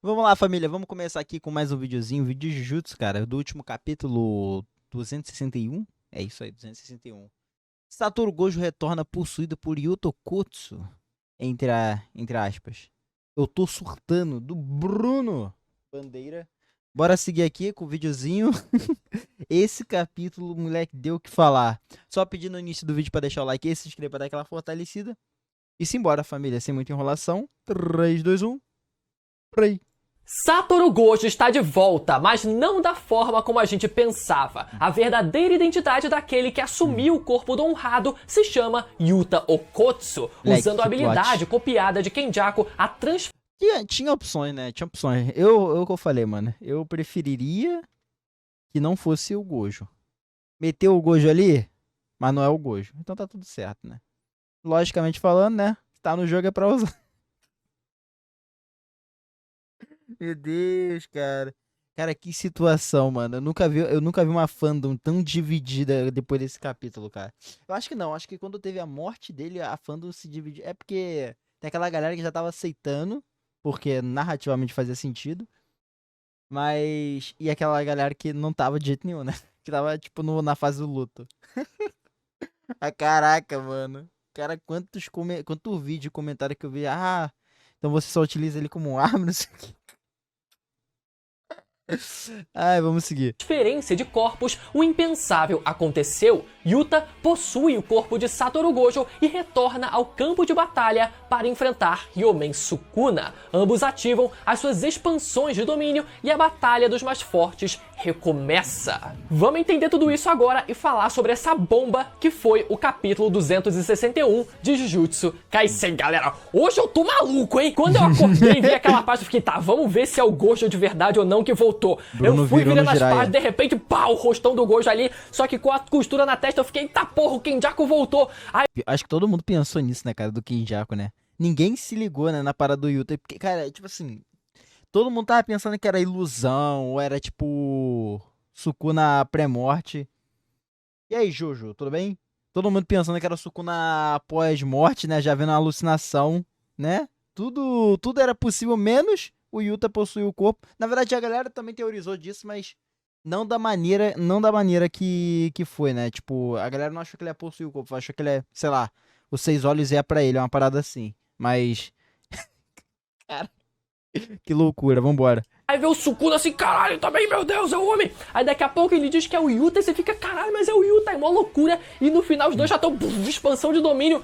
Vamos lá, família. Vamos começar aqui com mais um videozinho, vídeo de Jujutsu, cara, do último capítulo 261. É isso aí, 261. Satoru Gojo retorna possuído por Yuto Kotsu, entre aspas. Eu tô surtando do Bruno Bandeira. Bora seguir aqui com o videozinho. Esse capítulo, moleque, deu o que falar. Só pedir no início do vídeo pra deixar o like e se inscrever pra dar aquela fortalecida. E simbora, família, sem muita enrolação. 3, 2, 1, play. Satoru Gojo está de volta, mas não da forma como a gente pensava. A verdadeira identidade daquele que assumiu o corpo do honrado se chama Yuta Okkotsu, Moleque, usando a que habilidade plot. copiada de Kenjaku a transformar Tinha opções, né? Tinha opções. Eu que eu falei, mano. Eu preferiria que não fosse o Gojo. Meteu o Gojo ali, mas não é o Gojo. Então tá tudo certo, né? Logicamente falando, né? Tá no jogo é pra usar. Meu Deus, cara. Cara, que situação, mano. Eu nunca vi uma fandom tão dividida depois desse capítulo, cara. Eu acho que não. Acho que quando teve a morte dele, a fandom se dividiu. É porque tem aquela galera que já tava aceitando, porque narrativamente fazia sentido. Mas. E aquela galera que não tava de jeito nenhum, né? Que tava, tipo, na fase do luto. Ah, caraca, mano. Cara, quanto vídeo e comentário que eu vi. Ah, então você só utiliza ele como arma, não sei o quê. Ai, vamos seguir. transferência de corpos, o impensável aconteceu. Yuta possui o corpo de Satoru Gojo e retorna ao campo de batalha para enfrentar Ryomen Sukuna. Ambos ativam as suas expansões de domínio e a batalha dos mais fortes recomeça. Vamos entender tudo isso agora e falar sobre essa bomba que foi o capítulo 261 de Jujutsu Kaisen, galera. Hoje eu tô maluco, hein? Quando eu acordei e vi aquela parte, eu fiquei, tá, vamos ver se é o Gojo de verdade ou não que voltou. Bruno Eu fui virou no virando as Jiraiya. páginas, de repente, pá, o rostão do Gojo ali, só que com a costura na testa, eu fiquei, eita porra, o Kenjaku voltou. Aí Acho que todo mundo pensou nisso, né, cara, do Kenjaku, né? Ninguém se ligou, né, na parada do Yuta. Porque, cara, tipo assim, todo mundo tava pensando que era ilusão, ou era tipo Sukuna pré-morte. E aí, Jojo, tudo bem? Todo mundo pensando que era Sukuna pós-morte, né? Já vendo a alucinação, né? Tudo era possível, menos o Yuta possuir o corpo. Na verdade, a galera também teorizou disso, mas não da maneira que foi, né? Tipo, a galera não achou que ele ia possuir o corpo, achou que ele é, sei lá, os 6 olhos ia pra ele, é uma parada assim. Mas, cara, que loucura, vambora. Aí vê o Sukuna assim, caralho, também, meu Deus, é o homem. Aí daqui a pouco ele diz que é o Yuta e você fica, caralho, mas é o Yuta, é uma loucura. E no final os dois já estão expansão de domínio.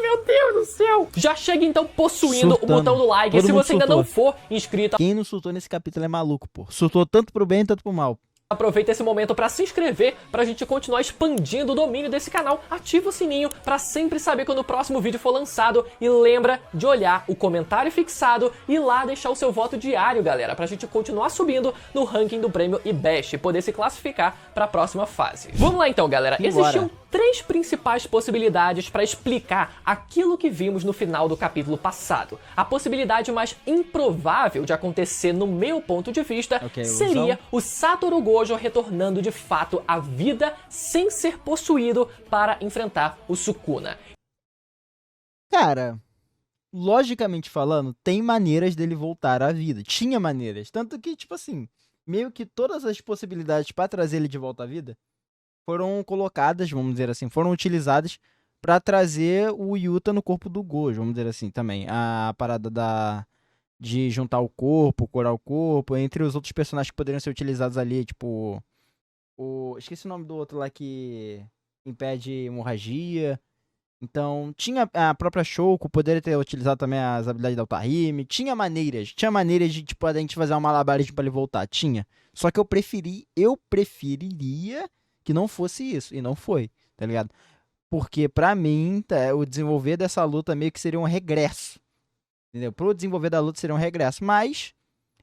Meu Deus do céu! Já chega então possuindo o botão Surtando. do like. E Todo se mundo você ainda não surtou. for inscrito, Quem não surtou nesse capítulo é maluco, pô. Surtou tanto pro bem, tanto pro mal. aproveita esse momento para se inscrever, pra gente continuar expandindo o domínio desse canal. Ativa o sininho para sempre saber quando o próximo vídeo for lançado. E lembra de olhar o comentário fixado e lá deixar o seu voto diário, galera, pra gente continuar subindo no ranking do prêmio IBEST e poder se classificar para a próxima fase. Vamos lá então, galera. Simbora. Existiam três principais possibilidades para explicar aquilo que vimos no final do capítulo passado. A possibilidade mais improvável de acontecer, no meu ponto de vista, Ok, seria ilusão. o Satoru Gojo retornando de fato à vida sem ser possuído para enfrentar o Sukuna. Cara, logicamente falando, tem maneiras dele voltar à vida. Tinha maneiras. Tanto que, tipo assim, meio que todas as possibilidades pra trazer ele de volta à vida foram colocadas, vamos dizer assim, foram utilizadas pra trazer o Yuta no corpo do Gojo, vamos dizer assim, também. A parada de juntar o corpo, curar o corpo, entre os outros personagens que poderiam ser utilizados ali, tipo. Esqueci o nome do outro lá que impede hemorragia. Então, tinha a própria Shouko, poderia ter utilizado também as habilidades da Otahime. Tinha maneiras de, tipo, a gente fazer uma malabarismo pra ele voltar. Tinha. Só que eu preferiria que não fosse isso. E não foi, tá ligado? Porque, pra mim, o desenvolver dessa luta meio que seria um regresso. Entendeu? Pro desenvolver da luta seria um regresso. Mas,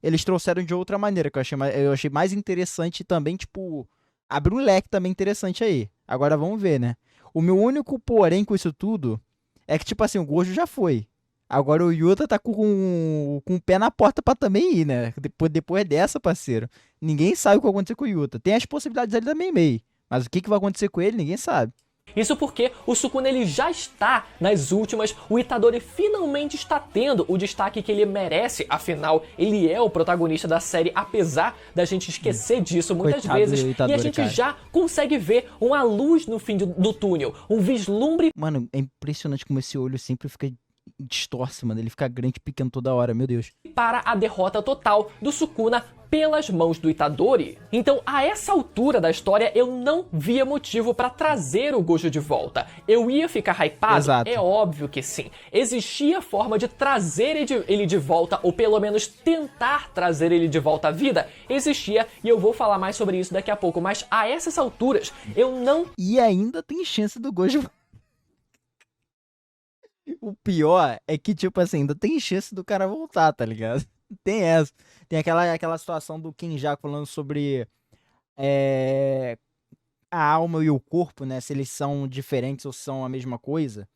eles trouxeram de outra maneira, que eu achei mais interessante e também, tipo, abriu um leque também interessante aí. Agora vamos ver, né? O meu único porém com isso tudo é que, tipo assim, o Gojo já foi. Agora o Yuta tá com o pé na porta pra também ir, né? Depois dessa, parceiro. Ninguém sabe o que vai acontecer com o Yuta. Tem as possibilidades ali da Mei Mei. Mas o que vai acontecer com ele, ninguém sabe. Isso porque o Sukuna ele já está nas últimas, o Itadori finalmente está tendo o destaque que ele merece, afinal, ele é o protagonista da série, apesar da gente esquecer disso muitas Coitado vezes, do Itadori, e a gente cara. já consegue ver uma luz no fim do túnel, um vislumbre Mano, é impressionante como esse olho sempre fica distorce, mano. Ele fica grande e pequeno toda hora, meu Deus. para a derrota total do Sukuna pelas mãos do Itadori. Então, a essa altura da história, eu não via motivo para trazer o Gojo de volta. Eu ia ficar hypado? Exato. É óbvio que sim. Existia forma de trazer ele de volta, ou pelo menos tentar trazer ele de volta à vida? Existia, e eu vou falar mais sobre isso daqui a pouco, mas a essas alturas, eu não... E ainda tem chance do Gojo. O pior é que, tipo assim, ainda tem chance do cara voltar, tá ligado? Tem essa. Tem aquela situação do Kenjaku falando sobre a alma e o corpo, né? Se eles são diferentes ou são a mesma coisa.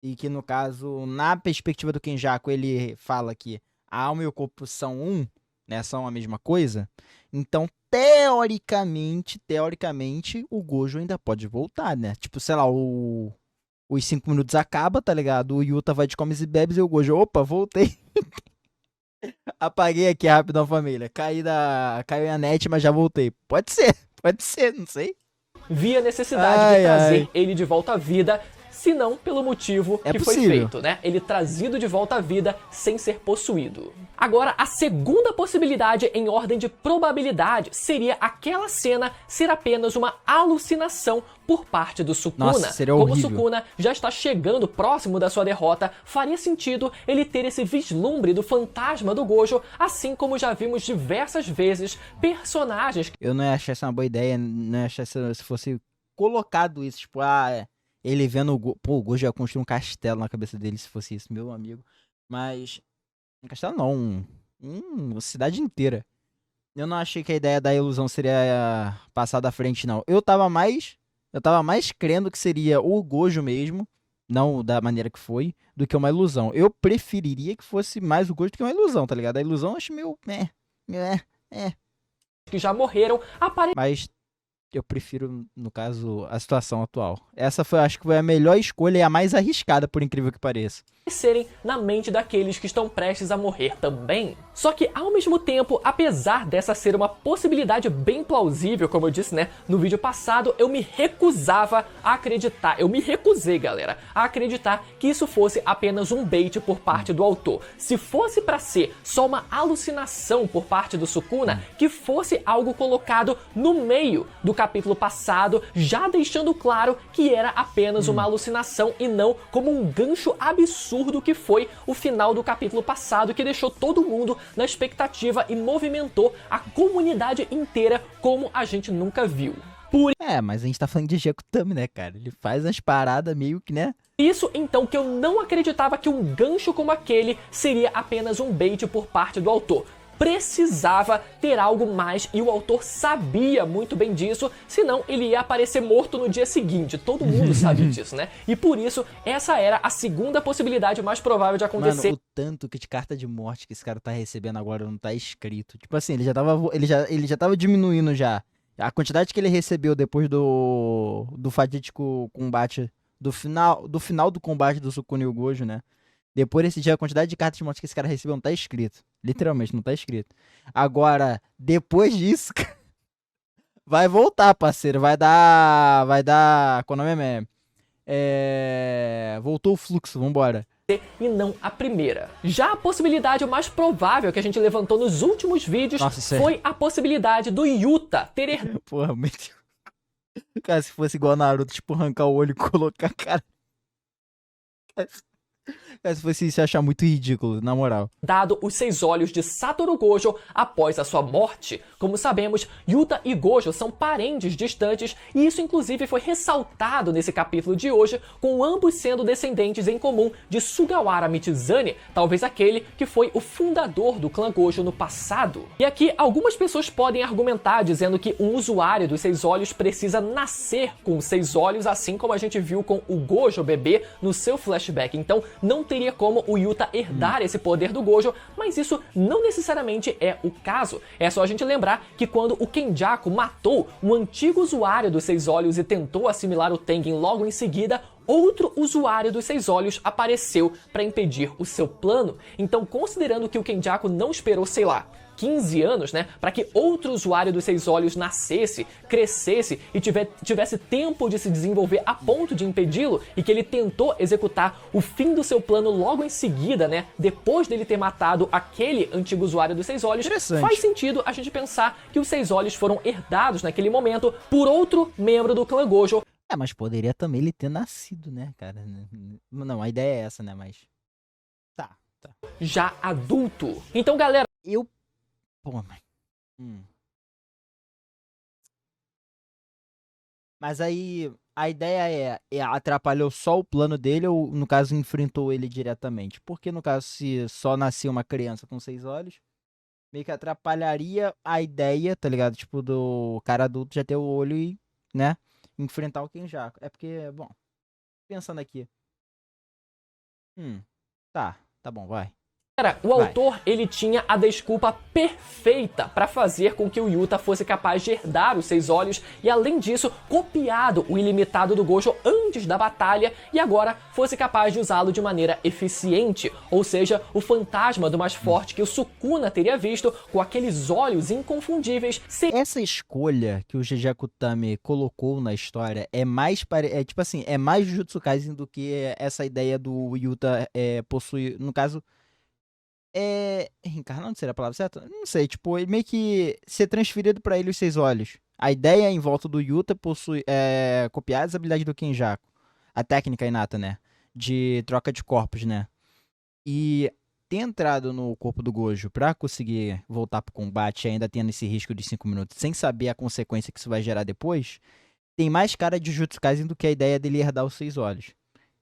E que, no caso, na perspectiva do Kenjaku, ele fala que a alma e o corpo são um, né? São a mesma coisa. Então, teoricamente, o Gojo ainda pode voltar, né? Tipo, sei lá, os 5 minutos acaba, tá ligado? O Yuta vai de comes e bebes e o Gojo, opa, voltei. Apaguei aqui rápido a família. Caiu a net, mas já voltei. Pode ser, não sei. via necessidade de trazer ele de volta à vida, se não pelo motivo que foi feito, né? Ele trazido de volta à vida sem ser possuído. Agora, a segunda possibilidade em ordem de probabilidade seria aquela cena ser apenas uma alucinação por parte do Sukuna. Nossa, seria Como o horrível. Sukuna já está chegando próximo da sua derrota, faria sentido ele ter esse vislumbre do fantasma do Gojo, assim como já vimos diversas vezes personagens... Eu não ia achar essa uma boa ideia, não ia achar se fosse colocado isso, tipo, ele vendo o Gojo. Pô, o Gojo ia construir um castelo na cabeça dele se fosse isso, meu amigo. Mas, um castelo não, uma cidade inteira. Eu não achei que a ideia da ilusão seria passar da frente, não. Eu tava mais crendo que seria o Gojo mesmo, não da maneira que foi, do que uma ilusão. Eu preferiria que fosse mais o Gojo do que uma ilusão, tá ligado? A ilusão eu acho meio... que já morreram, Mas eu prefiro, no caso, a situação atual. Essa foi, acho que foi a melhor escolha e a mais arriscada, por incrível que pareça. aparecerem na mente daqueles que estão prestes a morrer também. Só que, ao mesmo tempo, apesar dessa ser uma possibilidade bem plausível, como eu disse, né, no vídeo passado, eu me recusava a acreditar, eu me recusei, galera, a acreditar que isso fosse apenas um bait por parte do autor. Se fosse pra ser só uma alucinação por parte do Sukuna, que fosse algo colocado no meio do capítulo passado, já deixando claro que era apenas uma alucinação e não como um gancho absurdo que foi o final do capítulo passado, que deixou todo mundo na expectativa e movimentou a comunidade inteira como a gente nunca viu. Mas a gente tá falando de Gekutami, né, cara? Ele faz umas paradas meio que, né? Isso então que eu não acreditava que um gancho como aquele seria apenas um bait por parte do autor. Precisava ter algo mais e o autor sabia muito bem disso, senão ele ia aparecer morto no dia seguinte. Todo mundo sabe disso, né? E por isso, essa era a segunda possibilidade mais provável de acontecer. Mano, o tanto que de carta de morte que esse cara tá recebendo agora não tá escrito. Tipo assim, ele já tava diminuindo já. A quantidade que ele recebeu depois do fatídico combate, do final do combate do Sukuna e o Gojo, né? Depois desse dia, a quantidade de cartas de morte que esse cara recebeu não tá escrito. Literalmente, não tá escrito. Agora, depois disso, vai voltar, parceiro. Vai dar... Qual o nome voltou o fluxo, vambora. E não a primeira. Já a possibilidade mais provável que a gente levantou nos últimos vídeos foi a possibilidade do Yuta ter Porra, meu Deus. Cara, se fosse igual a Naruto, tipo, arrancar o olho e colocar a cara... Se fosse isso, eu ia achar muito ridículo, na moral. dado os 6 olhos de Satoru Gojo após a sua morte. Como sabemos, Yuta e Gojo são parentes distantes e isso inclusive foi ressaltado nesse capítulo de hoje, com ambos sendo descendentes em comum de Sugawara Michizane, talvez aquele que foi o fundador do clã Gojo no passado. E aqui algumas pessoas podem argumentar dizendo que um usuário dos 6 olhos precisa nascer com 6 olhos, assim como a gente viu com o Gojo bebê no seu flashback. Então não teria como o Yuta herdar esse poder do Gojo, mas isso não necessariamente é o caso. É só a gente lembrar que quando o Kenjaku matou um antigo usuário dos Seis Olhos e tentou assimilar o Tengen logo em seguida, outro usuário dos Seis Olhos apareceu para impedir o seu plano. Então, considerando que o Kenjaku não esperou, sei lá, 15 anos, né, para que outro usuário dos Seis Olhos nascesse, crescesse e tivesse tempo de se desenvolver a ponto de impedi-lo, e que ele tentou executar o fim do seu plano logo em seguida, né, depois dele ter matado aquele antigo usuário dos Seis Olhos, faz sentido a gente pensar que os Seis Olhos foram herdados naquele momento por outro membro do clã Gojo. Mas poderia também ele ter nascido, né, cara? Não, a ideia é essa, né, mas... Tá. Já adulto. Então, galera... Pô, mas... Mas aí, a ideia atrapalhou só o plano dele ou, no caso, enfrentou ele diretamente? Porque, no caso, se só nascia uma criança com 6 olhos, meio que atrapalharia a ideia, tá ligado? Tipo, do cara adulto já ter o olho e, né, enfrentar o Kenjaku. É porque, bom, pensando aqui. Tá bom, vai. O autor, ele tinha a desculpa perfeita para fazer com que o Yuta fosse capaz de herdar os Seis Olhos e, além disso, copiado o ilimitado do Gojo antes da batalha e agora fosse capaz de usá-lo de maneira eficiente, ou seja, o fantasma do mais forte que o Sukuna teria visto com aqueles olhos inconfundíveis. Essa escolha que o GG Akutami colocou na história é mais tipo assim, é mais Jujutsu Kaisen do que essa ideia do Yuta possuir, no caso, reencarnando, seria a palavra certa? Não sei, tipo, ele meio que ser transferido pra ele os Seis Olhos. A ideia em volta do Yuta possui copiar as habilidades do Kenjaku. A técnica inata, né? De troca de corpos, né? E ter entrado no corpo do Gojo pra conseguir voltar pro combate, ainda tendo esse risco de 5 minutos, sem saber a consequência que isso vai gerar depois, tem mais cara de Jujutsu Kaisen do que a ideia dele herdar os Seis Olhos.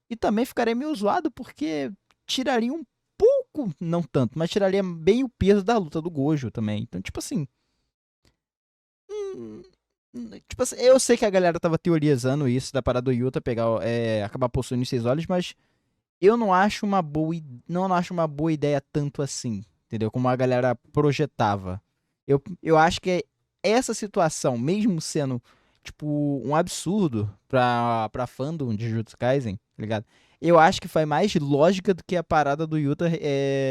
E também ficaria meio zoado porque tiraria um pouco, não tanto, mas tiraria bem o peso da luta do Gojo também. Então, tipo assim... tipo assim, eu sei que a galera tava teorizando isso, da parada do Yuta acabar possuindo os Seis Olhos, mas eu não acho uma boa ideia tanto assim, entendeu? Como a galera projetava. Eu acho que essa situação, mesmo sendo, tipo, um absurdo pra fandom de Jujutsu Kaisen, tá ligado? Eu acho que faz mais lógica do que a parada do Yuta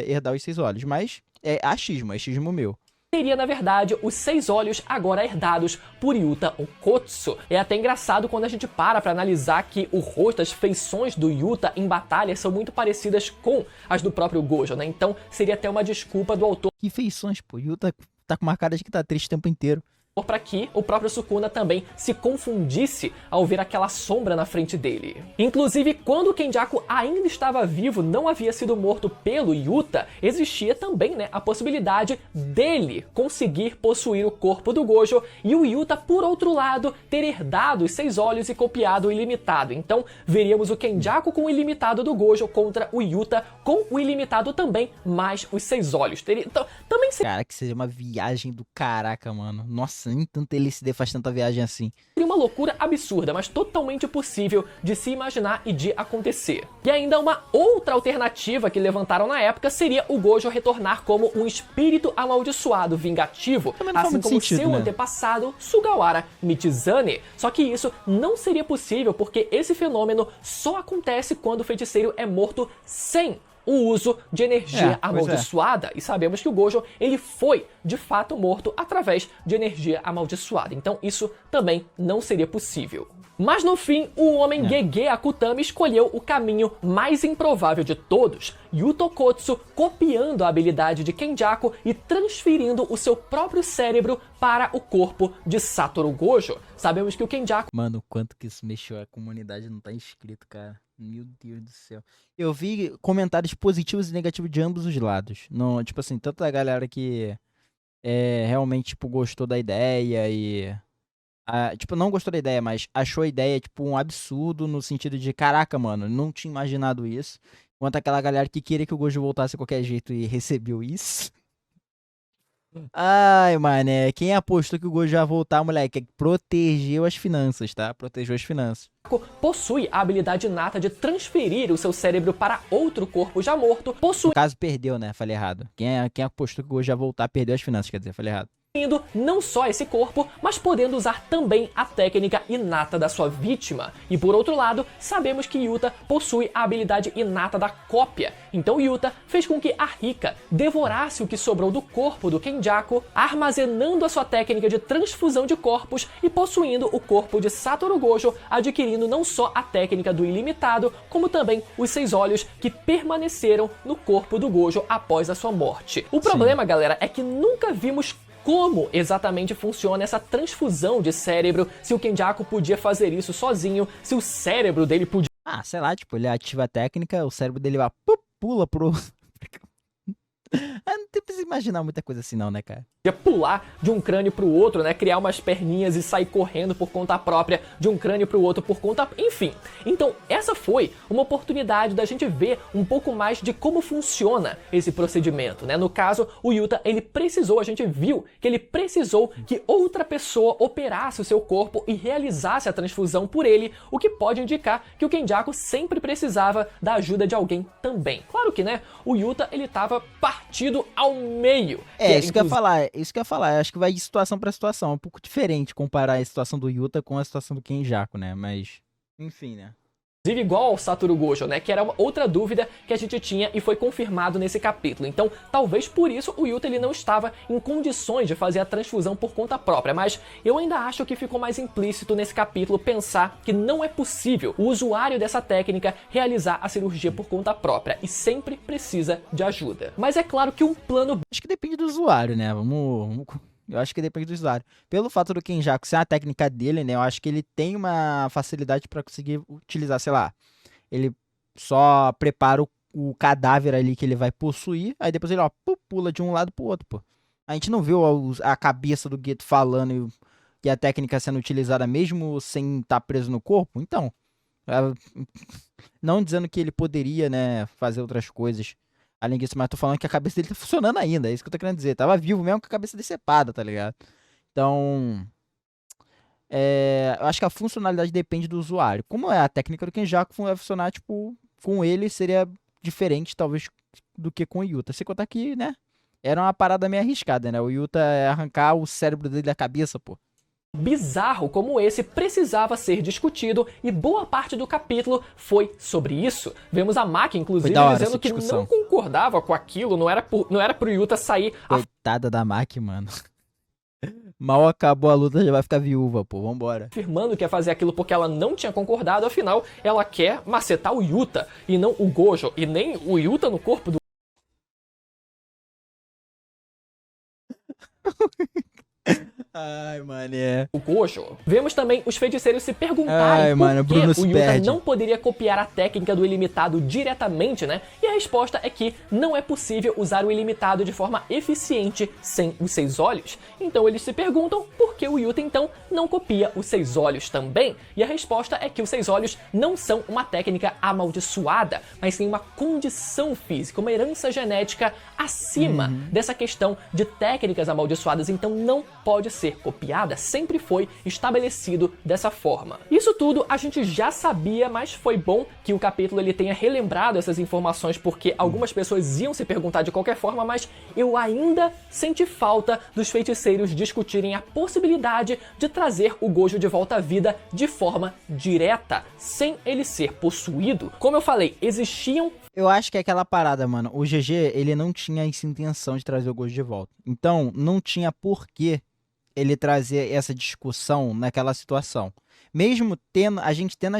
herdar os Seis Olhos. Mas é achismo meu. Seria, na verdade, os Seis Olhos agora herdados por Yuta Okkotsu. É até engraçado quando a gente para analisar que o rosto, as feições do Yuta em batalha são muito parecidas com as do próprio Gojo, né? Então seria até uma desculpa do autor. Que feições, pô? Yuta tá com uma cara de que tá triste o tempo inteiro. Para que o próprio Sukuna também se confundisse ao ver aquela sombra na frente dele. Inclusive, quando o Kenjaku ainda estava vivo, não havia sido morto pelo Yuta, existia também, né, a possibilidade dele conseguir possuir o corpo do Gojo e o Yuta, por outro lado, ter herdado os Seis Olhos e copiado o ilimitado. Então, veríamos o Kenjaku com o ilimitado do Gojo contra o Yuta com o ilimitado também, mais os Seis Olhos. Também seria... Cara, que seria uma viagem do caraca, mano. Nossa, nem tanto LSD faz tanta viagem assim. Seria uma loucura absurda, mas totalmente possível de se imaginar e de acontecer. E ainda uma outra alternativa que levantaram na época seria o Gojo retornar como um espírito amaldiçoado vingativo, assim como seu antepassado Sugawara Michizane. Só que isso não seria possível porque esse fenômeno só acontece quando o feiticeiro é morto sem o uso de energia amaldiçoada. E sabemos que o Gojo, ele foi, de fato, morto através de energia amaldiçoada. Então isso também não seria possível. Mas no fim, o homem GG Akutami escolheu o caminho mais improvável de todos, Yuta Okkotsu copiando a habilidade de Kenjaku e transferindo o seu próprio cérebro para o corpo de Satoru Gojo. Sabemos que o Kenjaku... Mano, quanto que isso mexeu, a comunidade não tá inscrito, cara. Meu Deus do céu. Eu vi comentários positivos e negativos de ambos os lados. Não, tipo assim, tanto da galera que realmente, tipo, gostou da ideia e... tipo, não gostou da ideia, mas achou a ideia, tipo, um absurdo no sentido de, caraca, mano, não tinha imaginado isso. Quanto aquela galera que queria que o Gojo voltasse de qualquer jeito e recebeu isso. Ai, mané, quem apostou que o Gojo ia voltar, moleque? Protegeu as finanças, tá? Protegeu as finanças. Possui a habilidade inata de transferir o seu cérebro para outro corpo já morto, No caso, perdeu, né? Falei errado. Quem apostou que o Gojo ia voltar, perdeu as finanças, quer dizer, falei errado. possuindo não só esse corpo, mas podendo usar também a técnica inata da sua vítima. E por outro lado, sabemos que Yuta possui a habilidade inata da cópia. Então Yuta fez com que a Rika devorasse o que sobrou do corpo do Kenjaku, armazenando a sua técnica de transfusão de corpos e possuindo o corpo de Satoru Gojo, adquirindo não só a técnica do ilimitado, como também os 6 olhos que permaneceram no corpo do Gojo após a sua morte. O problema, galera, é que nunca vimos como exatamente funciona essa transfusão de cérebro, se o Kenjaku podia fazer isso sozinho, se o cérebro dele podia Ah, sei lá, tipo, ele ativa a técnica, o cérebro dele vai pula pro. Não tem pra imaginar muita coisa assim, não, né, cara? pular de um crânio pro outro, né, criar umas perninhas e sair correndo por conta própria de um crânio pro outro por conta, enfim. Então, essa foi uma oportunidade da gente ver um pouco mais de como funciona esse procedimento, né? No caso, o Yuta, ele precisou, a gente viu que ele precisou que outra pessoa operasse o seu corpo e realizasse a transfusão por ele, o que pode indicar que o Kenjaku sempre precisava da ajuda de alguém também. Claro que, né, o Yuta, ele tava partido ao meio. Isso que eu ia falar, isso que eu ia falar. Eu acho que vai de situação pra situação. É um pouco diferente comparar a situação do Yuta com a situação do Kenjaku, né? Mas, enfim, né? Inclusive igual ao Satoru Gojo, né, que era uma outra dúvida que a gente tinha e foi confirmado nesse capítulo. Então, talvez por isso o Yuta ele não estava em condições de fazer a transfusão por conta própria, mas eu ainda acho que ficou mais implícito nesse capítulo pensar que não é possível o usuário dessa técnica realizar a cirurgia por conta própria e sempre precisa de ajuda. Mas é claro que um plano Acho que depende do usuário, né? Eu acho que depende do usuário. Pelo fato do Kenjaku ser a técnica dele, né? Eu acho que ele tem uma facilidade pra conseguir utilizar, sei lá. Ele só prepara o cadáver ali que ele vai possuir, aí depois ele, ó, pula de um lado pro outro, pô. A gente não viu a cabeça do Geto falando e a técnica sendo utilizada mesmo sem estar preso no corpo? Então, não dizendo que ele poderia, né, fazer outras coisas. Além disso, mas tô falando que a cabeça dele tá funcionando ainda. É isso que eu tô querendo dizer. Tava vivo mesmo com a cabeça decepada, tá ligado? Então, eu acho que a funcionalidade depende do usuário. Como é a técnica do Kenjaku vai funcionar, tipo, com ele seria diferente, talvez, do que com o Yuta. Sem contar que, né, era uma parada meio arriscada, né? O Yuta é arrancar o cérebro dele da cabeça, pô. bizarro como esse precisava ser discutido e boa parte do capítulo foi sobre isso. Vemos a Maki, inclusive, dizendo que não concordava com aquilo, não era pro Yuta sair... Coitada da Maki, mano. Mal acabou a luta, já vai ficar viúva, pô, vambora. Afirmando que ia fazer aquilo porque ela não tinha concordado, afinal, ela quer macetar o Yuta, e não o Gojo, e nem o Yuta no corpo do... Ai, mané. O Gojo. Vemos também os feiticeiros se perguntarem por que o Yuta não poderia copiar a técnica do ilimitado diretamente, né? E a resposta é que não é possível usar o ilimitado de forma eficiente sem os 6 olhos. Então eles se perguntam por que o Yuta então não copia os 6 olhos também. E a resposta é que os 6 olhos não são uma técnica amaldiçoada, mas sim uma condição física, uma herança genética acima dessa questão de técnicas amaldiçoadas, então não pode ser copiada, sempre foi estabelecido dessa forma. Isso tudo a gente já sabia, mas foi bom que o capítulo ele tenha relembrado essas informações, porque algumas pessoas iam se perguntar de qualquer forma, mas eu ainda senti falta dos feiticeiros discutirem a possibilidade de trazer o Gojo de volta à vida de forma direta, sem ele ser possuído. Como eu falei, existiam... Eu acho que é aquela parada, mano. O GG, ele não tinha essa intenção de trazer o Gojo de volta. Então, não tinha porquê ele trazer essa discussão naquela situação. Mesmo tendo, a gente tendo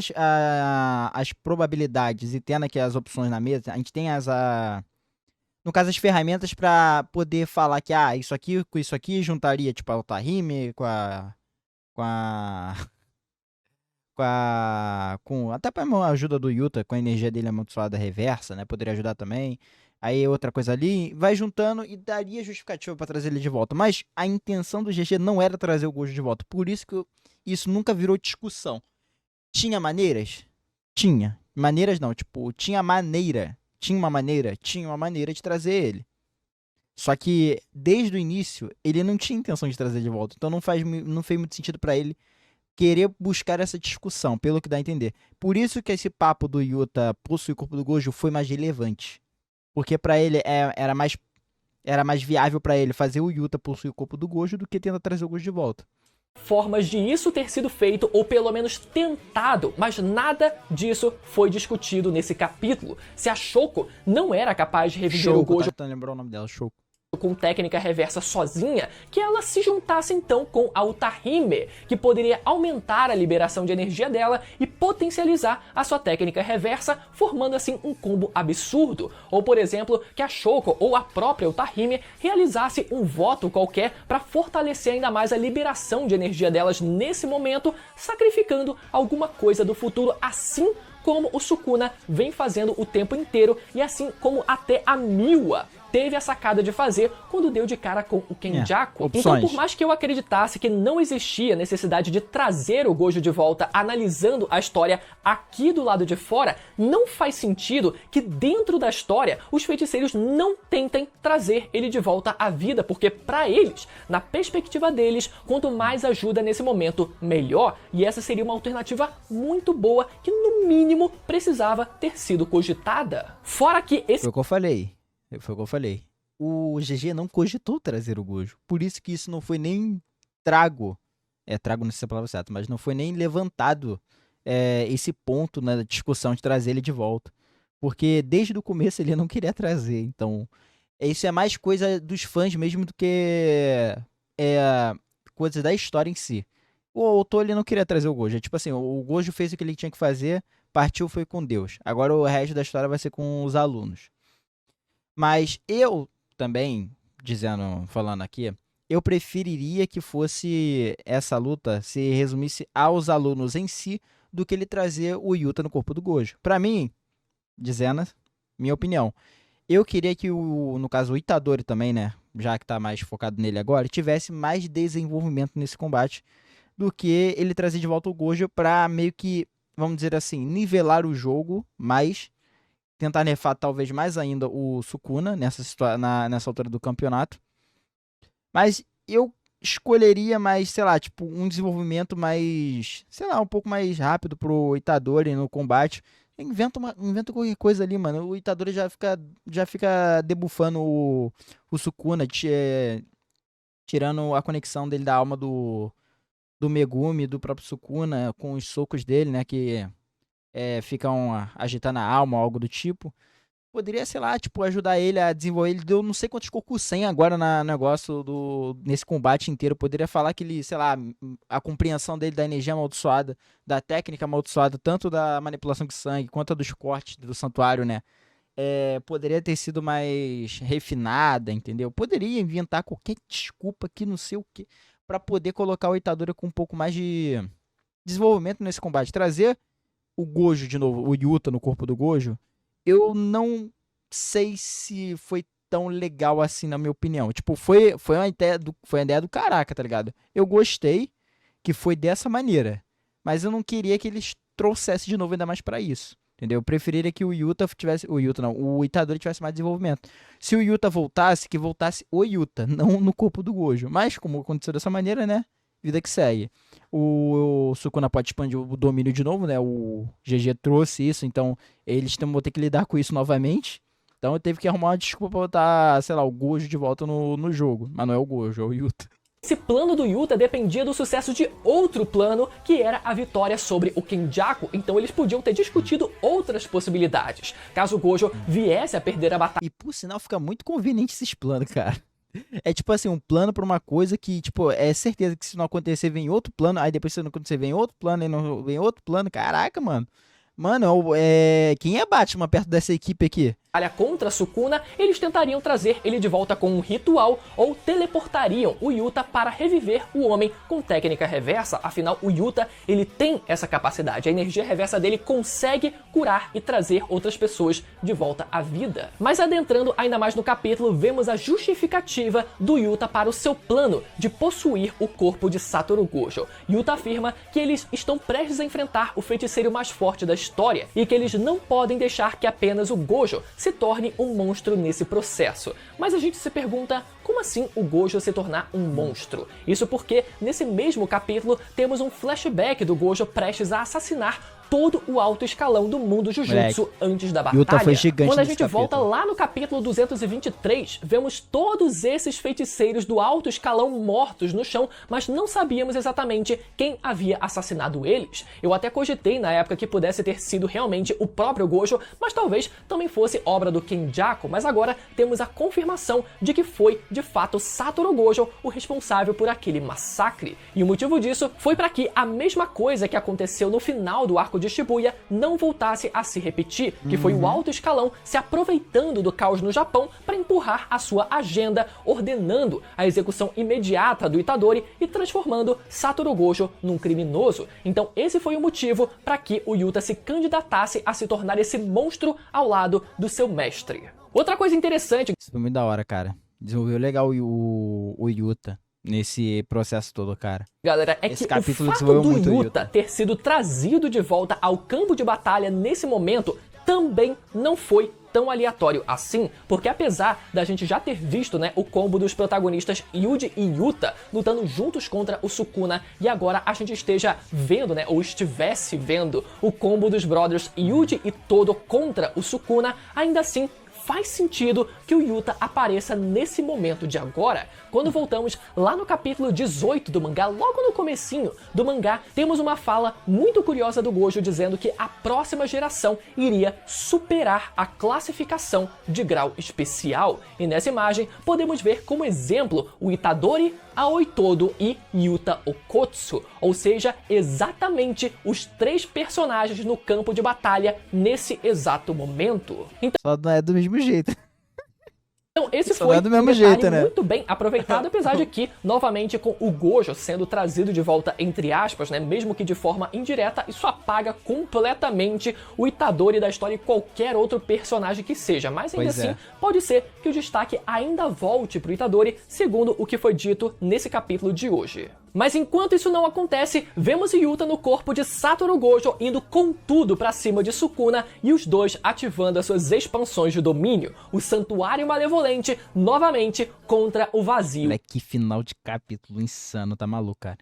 as probabilidades e tendo aqui as opções na mesa, a gente tem no caso, as ferramentas pra poder falar que, isso aqui com isso aqui juntaria, tipo, a Otahime até com a ajuda do Yuta, com a energia dele amaldiçoada reversa, né? Poderia ajudar também. Aí outra coisa ali, vai juntando e daria justificativa pra trazer ele de volta. Mas a intenção do GG não era trazer o Gojo de volta. Por isso que isso nunca virou discussão. Tinha maneiras? Tinha. Maneiras não, tipo, tinha uma maneira de trazer ele. Só que, desde o início, ele não tinha intenção de trazer de volta. Então não fez muito sentido pra ele querer buscar essa discussão, pelo que dá a entender. Por isso que esse papo do Yuta possuir o corpo do Gojo foi mais relevante. Porque pra ele era mais viável pra ele fazer o Yuta possuir o corpo do Gojo do que tentar trazer o Gojo de volta. Formas de isso ter sido feito, ou pelo menos tentado, mas nada disso foi discutido nesse capítulo. Se a Shoko não era capaz de reviver o Gojo Tá lembrando o nome dela, Shoko. com técnica reversa sozinha, que ela se juntasse então com a Utahime, que poderia aumentar a liberação de energia dela e potencializar a sua técnica reversa, formando assim um combo absurdo. Ou, por exemplo, que a Shoko ou a própria Utahime realizasse um voto qualquer para fortalecer ainda mais a liberação de energia delas nesse momento, sacrificando alguma coisa do futuro, assim como o Sukuna vem fazendo o tempo inteiro, e assim como até a Miwa teve a sacada de fazer quando deu de cara com o Kenjaku. Então, por mais que eu acreditasse que não existia necessidade de trazer o Gojo de volta analisando a história aqui do lado de fora, não faz sentido que dentro da história os feiticeiros não tentem trazer ele de volta à vida, porque pra eles, na perspectiva deles, quanto mais ajuda nesse momento, melhor, e essa seria uma alternativa muito boa que no mínimo precisava ter sido cogitada. Fora que esse... Foi o que eu falei. O GG não cogitou trazer o Gojo. Por isso que isso não foi nem trago. Trago não sei se é a palavra certa, mas não foi nem levantado esse ponto na discussão de trazer ele de volta. Porque desde o começo ele não queria trazer. Então, isso é mais coisa dos fãs mesmo do que coisas da história em si. O autor ele não queria trazer o Gojo. É tipo assim, o Gojo fez o que ele tinha que fazer, partiu, foi com Deus. Agora o resto da história vai ser com os alunos. Mas eu também, falando aqui, eu preferiria que fosse essa luta se resumisse aos alunos em si do que ele trazer o Yuta no corpo do Gojo. Pra mim, minha opinião, eu queria que no caso o Itadori também, né, já que tá mais focado nele agora, tivesse mais desenvolvimento nesse combate do que ele trazer de volta o Gojo pra meio que, vamos dizer assim, nivelar o jogo, mas tentar nerfar talvez mais ainda o Sukuna nessa altura do campeonato. Mas eu escolheria mais, sei lá, tipo, um desenvolvimento mais, sei lá, um pouco mais rápido pro Itadori no combate. Inventa qualquer coisa ali, mano. O Itadori já fica debuffando o Sukuna, tirando a conexão dele da alma do Megumi, do próprio Sukuna, com os socos dele, né, que ficam agitando a alma, algo do tipo. Poderia, sei lá, tipo, ajudar ele a desenvolver. Ele deu não sei quantos Kokusen agora no negócio nesse combate inteiro. Poderia falar que ele, sei lá, a compreensão dele da energia amaldiçoada, da técnica amaldiçoada, tanto da manipulação de sangue quanto a dos cortes do santuário, né? Poderia ter sido mais refinada, entendeu? Poderia inventar qualquer desculpa que não sei o que pra poder colocar o Itadori com um pouco mais de desenvolvimento nesse combate. Trazer o Gojo de novo, o Yuta no corpo do Gojo, eu não sei se foi tão legal assim, na minha opinião. Tipo, foi uma ideia do caraca, tá ligado? Eu gostei que foi dessa maneira, mas eu não queria que eles trouxessem de novo ainda mais pra isso, entendeu? Eu preferiria que o Itadori tivesse mais desenvolvimento. Se o Yuta voltasse, que voltasse o Yuta, não no corpo do Gojo. Mas como aconteceu dessa maneira, né? Vida que segue. O Sukuna pode expandir o domínio de novo, né? O GG trouxe isso, então eles vão ter que lidar com isso novamente. Então eu teve que arrumar uma desculpa pra botar, sei lá, o Gojo de volta no jogo. Mas não é o Gojo, é o Yuta. Esse plano do Yuta dependia do sucesso de outro plano, que era a vitória sobre o Kenjaku, então eles podiam ter discutido outras possibilidades. Caso o Gojo viesse a perder a batalha... E por sinal fica muito conveniente esses planos, cara. É tipo assim, um plano pra uma coisa que, tipo, é certeza que se não acontecer vem outro plano, aí depois se não acontecer vem outro plano, aí não vem outro plano. Caraca, mano. Mano, quem é Batman perto dessa equipe aqui? Contra Sukuna, eles tentariam trazer ele de volta com um ritual ou teleportariam o Yuta para reviver o homem com técnica reversa. Afinal, o Yuta, ele tem essa capacidade. A energia reversa dele consegue curar e trazer outras pessoas de volta à vida. Mas adentrando ainda mais no capítulo, vemos a justificativa do Yuta para o seu plano de possuir o corpo de Satoru Gojo. Yuta afirma que eles estão prestes a enfrentar o feiticeiro mais forte da história e que eles não podem deixar que apenas o Gojo se torne um monstro nesse processo. Mas a gente se pergunta, como assim o Gojo se tornar um monstro? Isso porque, nesse mesmo capítulo, temos um flashback do Gojo prestes a assassinar todo o alto escalão do mundo Jujutsu antes da batalha. Yuta foi gigante. Quando a gente volta lá no capítulo 223, vemos todos esses feiticeiros do alto escalão mortos no chão, mas não sabíamos exatamente quem havia assassinado eles. Eu até cogitei na época que pudesse ter sido realmente o próprio Gojo, mas talvez também fosse obra do Kenjaku, mas agora temos a confirmação de que foi, de fato, Satoru Gojo o responsável por aquele massacre. E o motivo disso foi para que a mesma coisa que aconteceu no final do arco de Shibuya não voltasse a se repetir, que foi o alto escalão se aproveitando do caos no Japão para empurrar a sua agenda, ordenando a execução imediata do Itadori e transformando Satoru Gojo num criminoso. Então esse foi o motivo para que o Yuta se candidatasse a se tornar esse monstro ao lado do seu mestre. Outra coisa interessante... Isso foi muito da hora, cara. Desenvolveu legal o Yuta nesse processo todo, cara. Galera, é Esse que o capítulo fato desenvolveu do muito o Yuta ter sido trazido de volta ao campo de batalha nesse momento também não foi tão aleatório assim, porque apesar da gente já ter visto, né, o combo dos protagonistas Yuji e Yuta lutando juntos contra o Sukuna, e agora a gente esteja vendo, né, ou estivesse vendo o combo dos brothers Yuji e Todo contra o Sukuna, ainda assim faz sentido que o Yuta apareça nesse momento de agora. Quando voltamos lá no capítulo 18 do mangá, logo no comecinho do mangá, temos uma fala muito curiosa do Gojo dizendo que a próxima geração iria superar a classificação de grau especial. E nessa imagem podemos ver como exemplo o Itadori, Aoi Todo e Yuta Okkotsu, ou seja, exatamente os 3 personagens no campo de batalha nesse exato momento. Só não é do mesmo jeito. Então esse Só foi é do mesmo um detalhe jeito, né? muito bem aproveitado, apesar de que, novamente, com o Gojo sendo trazido de volta, entre aspas, né, mesmo que de forma indireta, isso apaga completamente o Itadori da história e qualquer outro personagem que seja. Mas ainda Pois assim, é. pode ser que o destaque ainda volte pro Itadori, segundo o que foi dito nesse capítulo de hoje. Mas enquanto isso não acontece, vemos Yuta no corpo de Satoru Gojo indo com tudo pra cima de Sukuna e os dois ativando as suas expansões de domínio. O Santuário Malevolente, novamente, contra o Vazio Olha que final de capítulo insano, tá maluco, cara.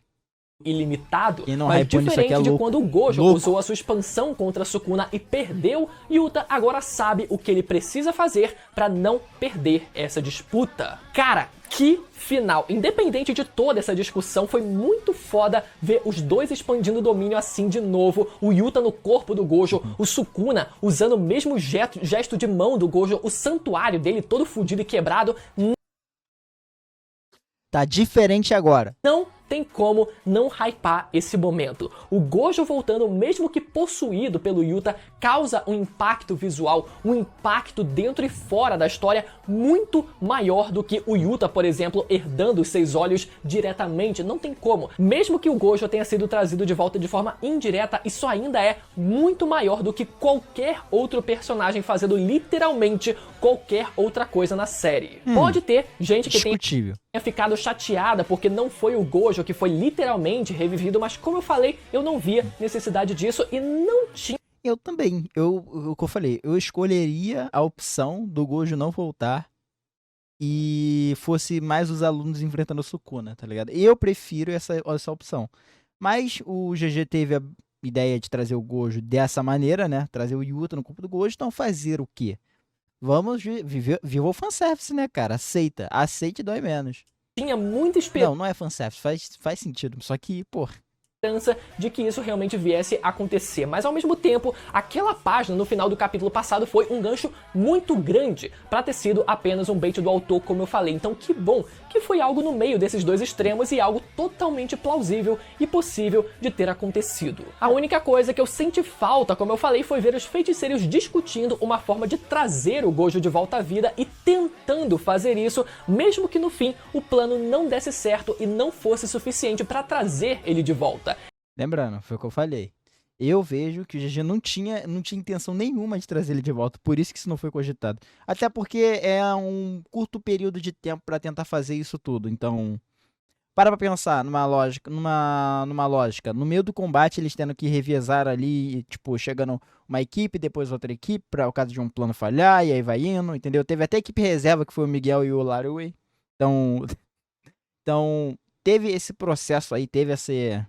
ilimitado, Quem não mas hypou nisso aqui diferente é de louco. quando o Gojo Louco. usou a sua expansão contra Sukuna e perdeu, Yuta agora sabe o que ele precisa fazer pra não perder essa disputa. Cara, que final! Independente de toda essa discussão, foi muito foda ver os dois expandindo o domínio assim de novo, o Yuta no corpo do Gojo, o Sukuna usando o mesmo gesto de mão do Gojo, o santuário dele todo fudido e quebrado. Tá diferente agora. Não tem como não hypar esse momento. O Gojo voltando, mesmo que possuído pelo Yuta, causa um impacto visual, um impacto dentro e fora da história muito maior do que o Yuta, por exemplo, herdando os 6 olhos diretamente. Não tem como. Mesmo que o Gojo tenha sido trazido de volta de forma indireta, isso ainda é muito maior do que qualquer outro personagem fazendo literalmente qualquer outra coisa na série. Pode ter gente que tenha Discutível. ficado chateada porque não foi o Gojo que foi literalmente revivido, mas como eu falei, eu não via necessidade disso e não tinha. Eu também. O que eu falei, eu escolheria a opção do Gojo não voltar e fosse mais os alunos enfrentando o Sukuna, tá ligado? Eu prefiro essa opção. Mas o GG teve a ideia de trazer o Gojo dessa maneira, né? Trazer o Yuta no corpo do Gojo, então fazer o quê? Vamos viver o fanservice, né, cara? Aceite e dói menos. Tinha muita esperança Não é fanservice, faz sentido. Só que, pô, de que isso realmente viesse a acontecer, mas ao mesmo tempo, aquela página no final do capítulo passado foi um gancho muito grande pra ter sido apenas um bait do autor, como eu falei. Então que bom que foi algo no meio desses dois extremos e algo totalmente plausível e possível de ter acontecido. A única coisa que eu senti falta, como eu falei, foi ver os feiticeiros discutindo uma forma de trazer o Gojo de volta à vida e tentando fazer isso, mesmo que no fim o plano não desse certo e não fosse suficiente pra trazer ele de volta. lembrando, foi o que eu falei. Eu vejo que o GG não tinha intenção nenhuma de trazer ele de volta, por isso que isso não foi cogitado. Até porque é um curto período de tempo pra tentar fazer isso tudo, então Para pra pensar numa lógica, numa lógica. No meio do combate, eles tendo que revezar ali, tipo, chegando uma equipe, depois outra equipe, para o caso de um plano falhar, e aí vai indo, entendeu? Teve até equipe reserva, que foi o Miguel e o Larue. Então, então teve esse processo aí, teve esse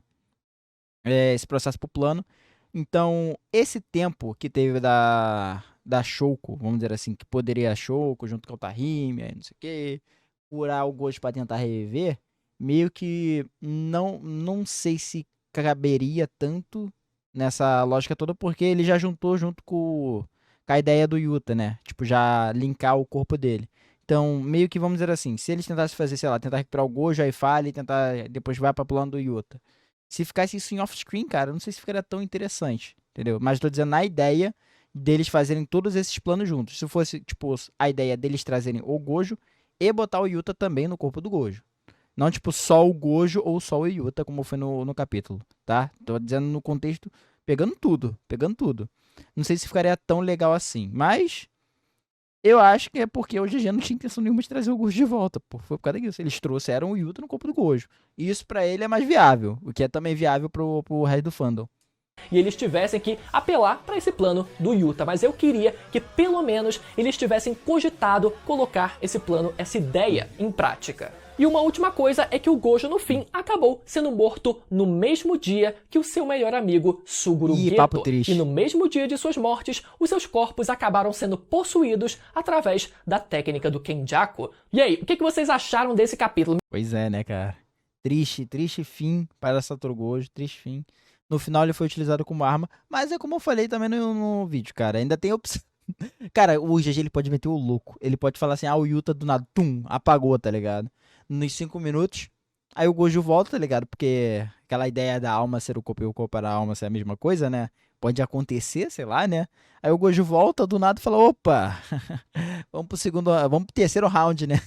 processo pro plano. Então, esse tempo que teve da Shouko, vamos dizer assim, que poderia a Shouko junto com o Tahime, aí não sei o quê, curar o Gojo pra tentar reviver, meio que não sei se caberia tanto nessa lógica toda, porque ele já juntou junto com a ideia do Yuta, né? Tipo, já linkar o corpo dele. Então, meio que vamos dizer assim, se eles tentassem fazer, sei lá, tentar recuperar o Gojo, aí falha e tentar depois vai pra plano do Yuta. Se ficasse isso em off-screen, cara, eu não sei se ficaria tão interessante, entendeu? Mas tô dizendo na ideia deles fazerem todos esses planos juntos. Se fosse, tipo, a ideia deles trazerem o Gojo e botar o Yuta também no corpo do Gojo. Não, tipo, só o Gojo ou só o Yuta, como foi no capítulo, tá? Tô dizendo no contexto, pegando tudo, pegando tudo. Não sei se ficaria tão legal assim, mas eu acho que é porque o GG não tinha intenção nenhuma de trazer o Gojo de volta, pô. Foi por causa disso. Eles trouxeram o Yuta no corpo do Gojo. E isso pra ele é mais viável, o que é também viável pro resto do fandom. E eles tivessem que apelar para esse plano do Yuta, mas eu queria que pelo menos eles tivessem cogitado colocar esse plano, essa ideia em prática. E uma última coisa é que o Gojo no fim acabou sendo morto no mesmo dia que o seu melhor amigo Suguru Ih, papo Geto. triste. E no mesmo dia de suas mortes, os seus corpos acabaram sendo possuídos através da técnica do Kenjaku. E aí, o que vocês acharam desse capítulo? Pois é, né, cara? Triste, triste fim para Satoru Gojo, triste fim. No final ele foi utilizado como arma, mas é como eu falei também no vídeo, cara. Ainda tem opção. Cara, o GG ele pode meter o louco. Ele pode falar assim, o Yuta do nada, tum, apagou, tá ligado? Nos 5 minutos. Aí o Gojo volta, tá ligado? Porque aquela ideia da alma ser o corpo e o corpo para a alma ser a mesma coisa, né? Pode acontecer, sei lá, né? Aí o Gojo volta do nada e fala, opa, vamos pro terceiro round, né?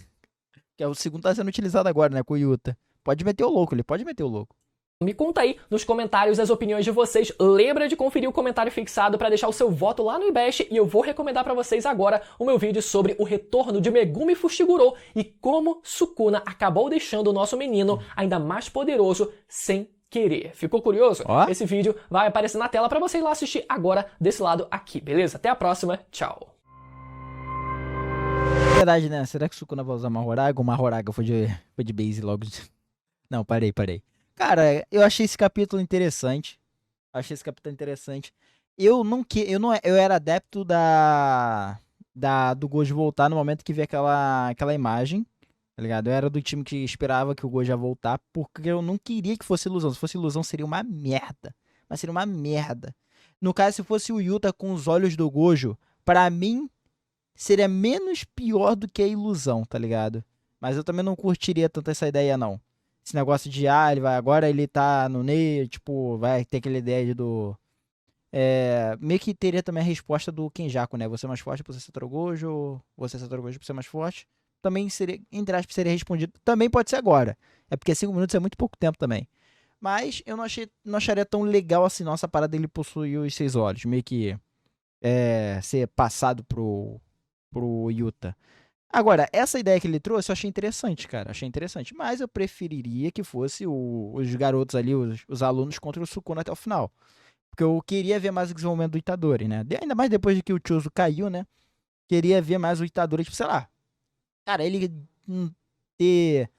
Que é o segundo tá sendo utilizado agora, né? Com o Yuta. Pode meter o louco, ele pode meter o louco. Me conta aí nos comentários as opiniões de vocês. Lembra de conferir o comentário fixado para deixar o seu voto lá no Ibest e eu vou recomendar para vocês agora o meu vídeo sobre o retorno de Megumi Fushiguro e como Sukuna acabou deixando o nosso menino ainda mais poderoso sem querer. Ficou curioso? Ó. Esse vídeo vai aparecer na tela para você ir lá assistir agora desse lado aqui, beleza? Até a próxima, tchau! Verdade, né? Será que o Sukuna vai usar Mahoraga? O Mahoraga foi de base logo. Não, parei. Cara, eu achei esse capítulo interessante. Eu era adepto do Gojo voltar no momento que vi aquela imagem, tá ligado? Eu era do time que esperava que o Gojo ia voltar, porque eu não queria que fosse ilusão. Se fosse ilusão, seria uma merda. Mas seria uma merda. No caso, se fosse o Yuta com os olhos do Gojo, pra mim, seria menos pior do que a ilusão, tá ligado? Mas eu também não curtiria tanto essa ideia, não. Esse negócio de, agora ele tá no Ney, tipo, vai ter aquela ideia meio que teria também a resposta do Kenjaku, né? Você é mais forte por ser Satoru Gojo, você é Satoru Gojo por ser mais forte. Também seria, entre aspas, seria respondido. Também pode ser agora. É porque 5 minutos é muito pouco tempo também. Mas eu não acharia tão legal assim, nossa parada dele possuir os 6 olhos. Meio que ser passado pro Yuta. Agora, essa ideia que ele trouxe eu achei interessante, cara. Achei interessante. Mas eu preferiria que fosse os garotos ali, os alunos contra o Sukuna até o final. Porque eu queria ver mais o desenvolvimento do Itadori, né? Ainda mais depois de que o Choso caiu, né? Queria ver mais o Itadori, tipo, sei lá. Cara, ele ter.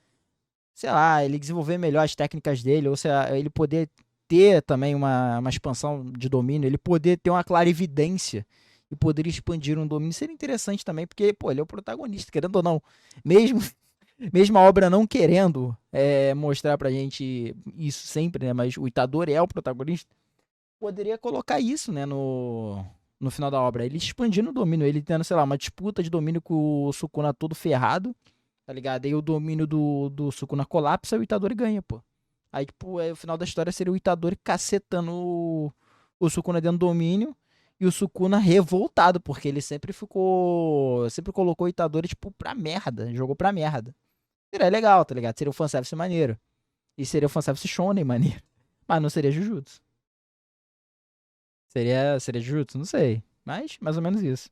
Sei lá, ele desenvolver melhor as técnicas dele, ou sei lá, ele poder ter também uma expansão de domínio, ele poder ter uma clarividência e poder expandir um domínio seria interessante também, porque, pô, ele é o protagonista, querendo ou não. Mesmo, mesmo a obra não querendo mostrar pra gente isso sempre, né? Mas o Itadori é o protagonista. Poderia colocar isso, né, no final da obra. Ele expandindo o domínio, ele tendo, sei lá, uma disputa de domínio com o Sukuna todo ferrado, tá ligado? Aí o domínio do Sukuna colapsa e o Itadori ganha, pô. Aí, tipo, o final da história seria o Itadori cacetando o Sukuna dentro do domínio e o Sukuna revoltado, porque ele sempre colocou o Itadori, tipo, pra merda, jogou pra merda. Seria legal, tá ligado? Seria um fanservice maneiro. E seria um fanservice shonen maneiro. Mas não seria Jujutsu. Seria Jujutsu? Não sei. Mas mais ou menos isso.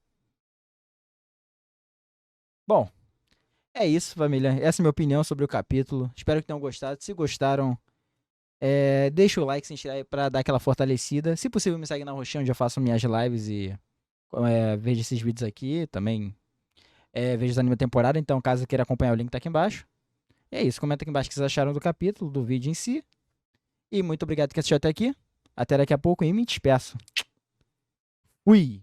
Bom, É isso, família. Essa é a minha opinião sobre o capítulo. Espero que tenham gostado. Se gostaram, deixa o like, se inscreve pra dar aquela fortalecida. Se possível, me segue na Roxinha, onde eu faço minhas lives e vejo esses vídeos aqui. Também vejo os anime temporada, então caso queira acompanhar, o link tá aqui embaixo. E é isso, comenta aqui embaixo o que vocês acharam do capítulo, do vídeo em si. E muito obrigado que assistiu até aqui. Até daqui a pouco e me despeço. Fui!